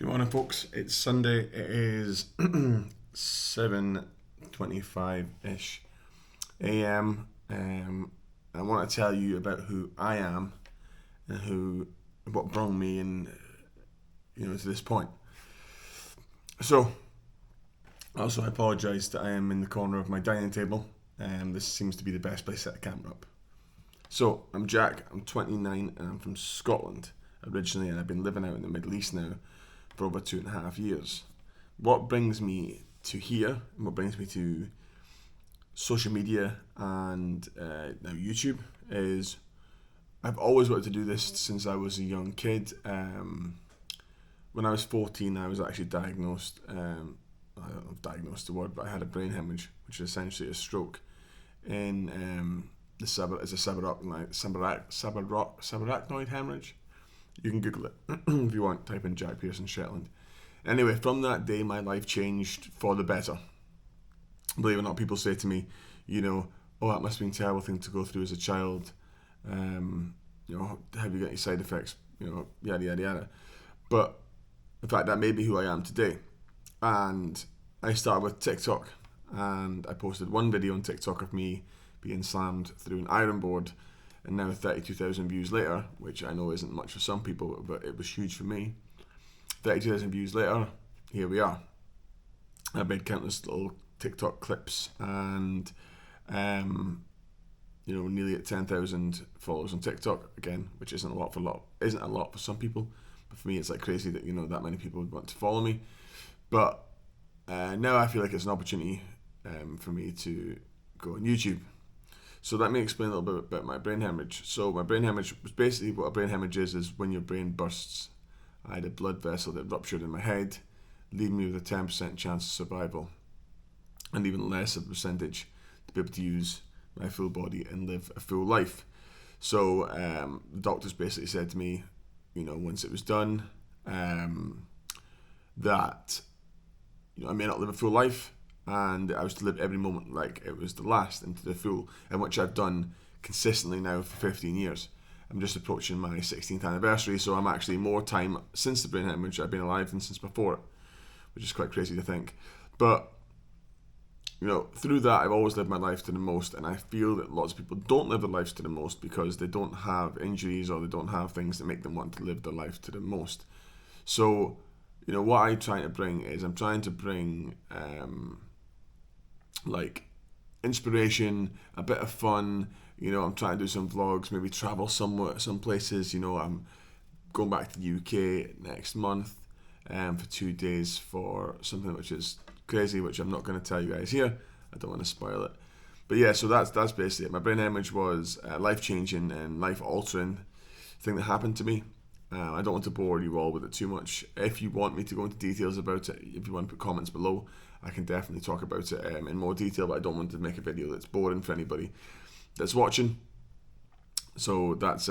Good morning, folks. It's Sunday. It is 7:25-ish a.m. I want to tell you about who I am and what brought me in, to this point. So, also I apologise that I am in the corner of my dining table. This seems to be the best place to set the camera up. So, I'm Jack. I'm 29 and I'm from Scotland originally, and I've been living out in the Middle East now for over 2.5 years. What brings me to here and what brings me to social media and now YouTube is I've always wanted to do this since I was a young kid. When I was 14, I was actually diagnosed, I don't know if diagnosed the word, but I had a brain hemorrhage, which is essentially a stroke in it's a subarachnoid hemorrhage. You can Google it if you want, type in Jack Pearson Shetland. Anyway, from that day, my life changed for the better. Believe it or not, people say to me, oh, that must have been a terrible thing to go through as a child. Have you got any side effects? Yada, yada, yada. But, in fact, that may be who I am today. And I started with TikTok, and I posted one video on TikTok of me being slammed through an iron board, and now 32,000 views later, which I know isn't much for some people, but it was huge for me. 32,000 views later, here we are. I've made countless little TikTok clips, and nearly at 10,000 followers on TikTok again, which isn't a lot for some people, but for me it's like crazy that that many people would want to follow me. But now I feel like it's an opportunity for me to go on YouTube. So let me explain a little bit about my brain hemorrhage. So my brain hemorrhage was basically what a brain hemorrhage is when your brain bursts. I had a blood vessel that ruptured in my head, leaving me with a 10% chance of survival, and even less of a percentage to be able to use my full body and live a full life. So the doctors basically said to me, once it was done, that I may not live a full life, and I was to live every moment like it was the last and to the full, and which I've done consistently now for 15 years. I'm just approaching my 16th anniversary, so I'm actually more time since the brain hemorrhage I've been alive than since before it, which is quite crazy to think. But through that, I've always lived my life to the most, and I feel that lots of people don't live their lives to the most because they don't have injuries or they don't have things that make them want to live their life to the most. So, what I'm trying to bring is I'm trying to bring inspiration, a bit of fun. I'm trying to do some vlogs, maybe travel somewhere, some places. I'm going back to the UK next month for 2 days for something which is crazy, which I'm not going to tell you guys here. I don't want to spoil it. But yeah, so that's basically it. My brain hemorrhage was a life-changing and life-altering thing that happened to me. I don't want to bore you all with it too much. If you want me to go into details about it, if you want to put comments below, I can definitely talk about it in more detail, but I don't want to make a video that's boring for anybody that's watching. So that's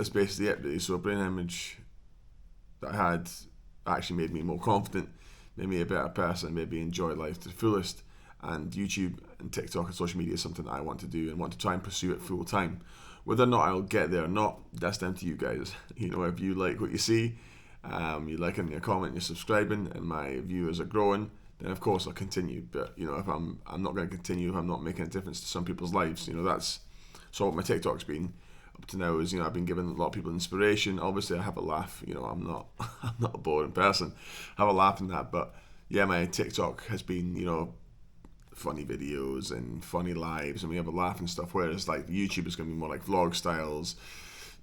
basically it, really. So a brain hemorrhage that I had actually made me more confident, made me a better person, made me enjoy life to the fullest. And YouTube and TikTok and social media is something that I want to do and want to try and pursue it full time. Whether or not I'll get there or not, that's down to you guys. If you like what you see, you like it in your comment, you're subscribing, and my viewers are growing, then of course I'll continue. But if I'm not going to continue if I'm not making a difference to some people's lives. That's what my TikTok's been up to now. Is I've been giving a lot of people inspiration. Obviously I have a laugh. I'm not a boring person. I have a laugh in that, but yeah, my TikTok has been funny videos and funny lives, and we have a laugh and stuff, whereas like YouTube is going to be more like vlog styles,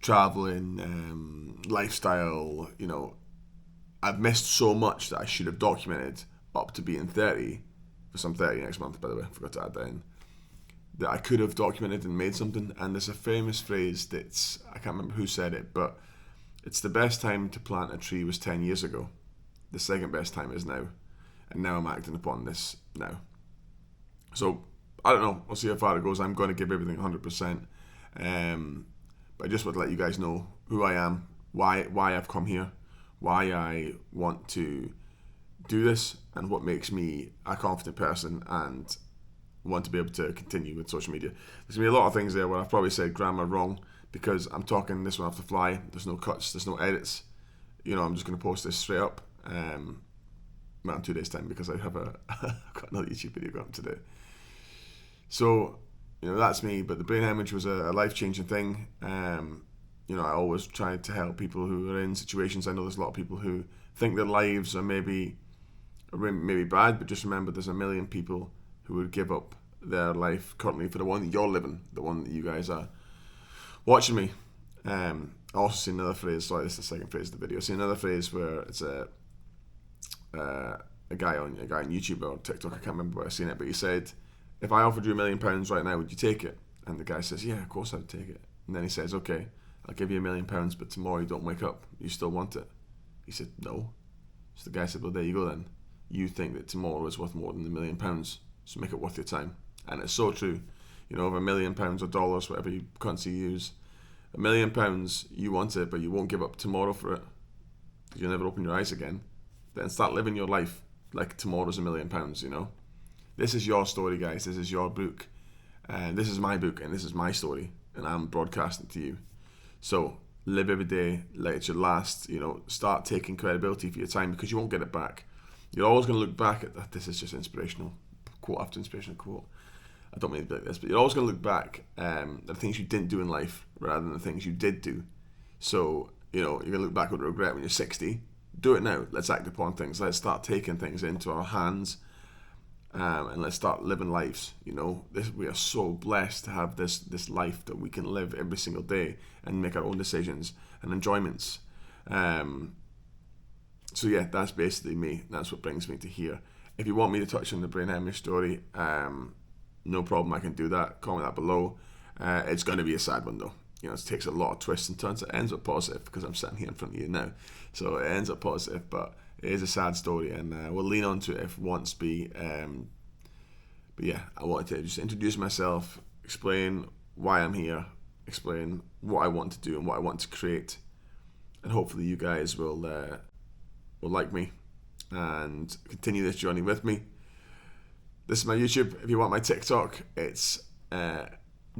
traveling, lifestyle. I've missed so much that I should have documented up to being 30, because I'm 30 next month, by the way, I forgot to add that in, that I could have documented and made something. And there's a famous phrase that's, I can't remember who said it, but it's the best time to plant a tree was 10 years ago. The second best time is now, and now I'm acting upon this now. So, I don't know. We'll see how far it goes. I'm going to give everything 100%. But I just want to let you guys know who I am, why I've come here, why I want to do this, and what makes me a confident person and want to be able to continue with social media. There's going to be a lot of things there where I've probably said grammar wrong because I'm talking this one off the fly. There's no cuts, there's no edits. I'm just going to post this straight up. Well, in 2 days' time, because I have I've got another YouTube video going up today. So, that's me. But the brain hemorrhage was a life-changing thing. I always try to help people who are in situations. I know there's a lot of people who think their lives are maybe bad, but just remember there's a million people who would give up their life currently for the one that you're living, the one that you guys are watching me. I also see another phrase. Sorry, this is the second phrase of the video. I see another phrase where it's a guy on YouTube or TikTok. I can't remember where I seen it, but he said, "If I offered you £1 million right now, would you take it?" And the guy says, "Yeah, of course I'd take it." And then he says, "Okay, I'll give you £1 million, but tomorrow you don't wake up. You still want it?" He said, "No." So the guy said, "Well, there you go then. You think that tomorrow is worth more than £1 million, so make it worth your time." And it's so true. Over £1 million or dollars, whatever currency you use, £1 million, you want it, but you won't give up tomorrow for it. You'll never open your eyes again. Then start living your life like tomorrow's £1 million. This is your story, guys. This is your book, and this is my book, and this is my story, and I'm broadcasting to you. So live every day like it's your last. Start taking credibility for your time, because you won't get it back. You're always going to look back at that. This is just inspirational quote after inspirational quote. I don't mean to be like this, but you're always going to look back at the things you didn't do in life rather than the things you did do. So you're going to look back with regret when you're 60. Do it now. Let's act upon things. Let's start taking things into our hands, and let's start living lives. We are so blessed to have this life that we can live every single day and make our own decisions and enjoyments. So yeah, that's basically me. That's what brings me to here. If you want me to touch on the brain hemorrhage story, no problem. I can do that. Comment that below. It's going to be a sad one though. It takes a lot of twists and turns. It ends up positive because I'm sitting here in front of you now. So it ends up positive, but it is a sad story, and we'll lean on to it if wants be. But yeah, I wanted to just introduce myself, explain why I'm here, explain what I want to do and what I want to create, and hopefully you guys will like me and continue this journey with me. This is my YouTube. If you want my TikTok, it's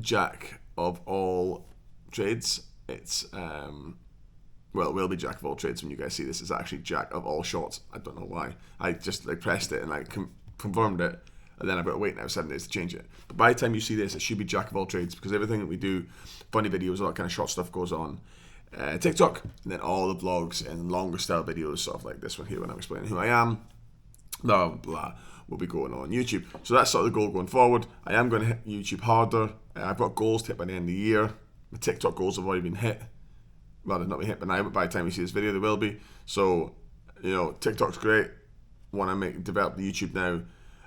Jack of All Trades. It's it will be Jack of All Trades when you guys see this. It's actually Jack of All Shots. I don't know why. I just pressed it and I confirmed it, and then I've got to wait now 7 days to change it. But by the time you see this, it should be Jack of All Trades, because everything that we do, funny videos, all that kind of short stuff, goes on TikTok, and then all the vlogs and longer style videos, sort of like this one here when I'm explaining who I am, blah blah blah, will be going on YouTube. So that's sort of the goal going forward. I am going to hit YouTube harder. I've got goals to hit by the end of the year. My TikTok goals have already been hit. Well, they've not been hit by now, but by the time you see this video, they will be. So, TikTok's great. Want to develop the YouTube now,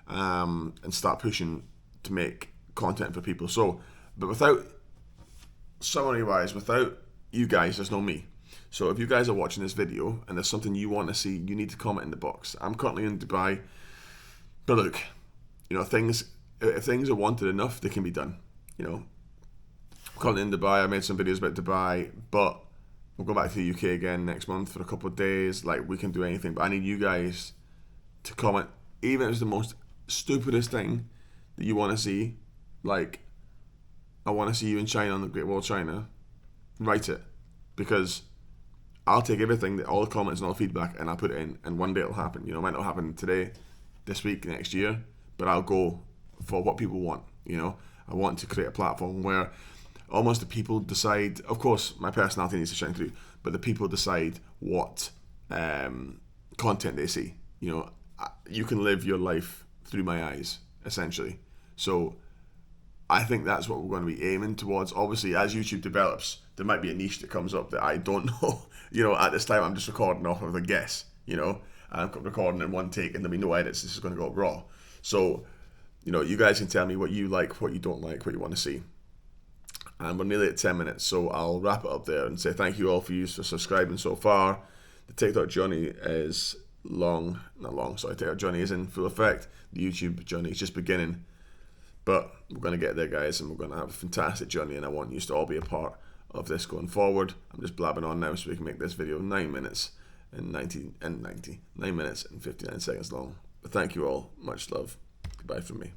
and start pushing to make content for people. So, but without you guys, there's no me. So if you guys are watching this video and there's something you want to see, you need to comment in the box. I'm currently in Dubai, but look, if things are wanted enough, they can be done. Currently in Dubai. I made some videos about Dubai, but we'll go back to the UK again next month for a couple of days. We can do anything, but I need you guys to comment, even if it's the most stupidest thing that you want to see. I want to see you in China, on the Great Wall of China. Write it, because I'll take everything, all the comments and all the feedback, and I'll put it in, and one day it'll happen. It might not happen today, this week, next year, but I'll go for what people want. I want to create a platform where almost the people decide. Of course, my personality needs to shine through, but the people decide what content they see. You can live your life through my eyes, essentially. So I think that's what we're going to be aiming towards. Obviously, as YouTube develops, there might be a niche that comes up that I don't know. At this time, I'm just recording off of a guess. I'm recording in one take, and there'll be no edits. This is going to go raw. So, you guys can tell me what you like, what you don't like, what you want to see. And we're nearly at 10 minutes, so I'll wrap it up there and say thank you all for subscribing so far. The TikTok journey is TikTok journey is in full effect. The YouTube journey is just beginning. But we're going to get there, guys, and we're going to have a fantastic journey, and I want you to all be a part of this going forward. I'm just blabbing on now so we can make this video 9 minutes and 9 minutes and 59 seconds long. But thank you all. Much love. Goodbye from me.